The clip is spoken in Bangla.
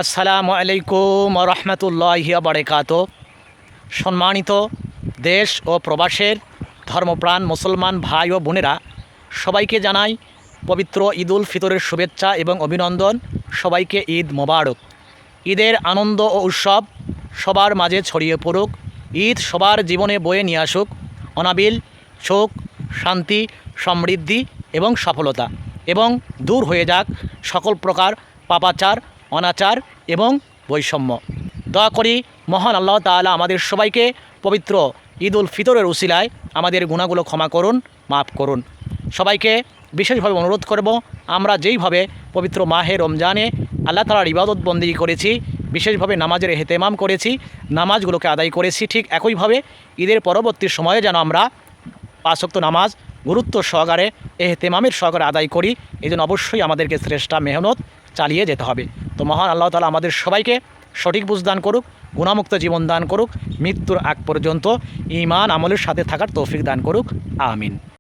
আসসালামু আলাইকুম রহমতুল্লাহি বারাকাতুহু। সম্মানিত দেশ ও প্রবাসের ধর্মপ্রাণ মুসলমান ভাই ও বোনেরা, সবাইকে জানাই পবিত্র ঈদুল ফিতরের শুভেচ্ছা এবং অভিনন্দন। সবাইকে ঈদ মোবারক। ঈদের আনন্দ ও উৎসব সবার মাঝে ছড়িয়ে পড়ুক। ঈদ সবার জীবনে বয়ে নিয়ে আসুক অনাবিল সুখ, শান্তি, সমৃদ্ধি এবং সফলতা, এবং দূর হয়ে যাক সকল প্রকার পাপাচার, অনাচার এবং বৈষম্য। দয়া করি মহান আল্লাহ তাআলা আমাদের সবাইকে পবিত্র ঈদুল ফিতরের উসিলায় আমাদের গুনাহগুলো ক্ষমা করুন, মাফ করুন। সবাইকে বিশেষভাবে অনুরোধ করব, আমরা যেইভাবে পবিত্র মাহে রমজানে আল্লাহ তাআলার ইবাদত বন্দেগী করেছি, বিশেষভাবে নামাজের এহতেমাম করেছি, নামাজগুলোকে আদায় করেছি, ঠিক একইভাবে ঈদের পরবর্তী সময়ে যেন আমরা 5 ওয়াক্ত নামাজ গুরুত্ব সহকারে এহতেমামের সহকারে আদায় করি। এই জন্য অবশ্যই আমাদেরকে শ্রেষ্ঠা মেহনত চালিয়ে যেতে হবে। তো মহান আল্লাহ তাআলা আমাদের সবাইকে সঠিক বুঝ দান করুক, গুণামুক্ত জীবন দান করুক, মৃত্যুর আগ পর্যন্ত ঈমান আমলের সাথে থাকার তৌফিক দান করুক। আমিন।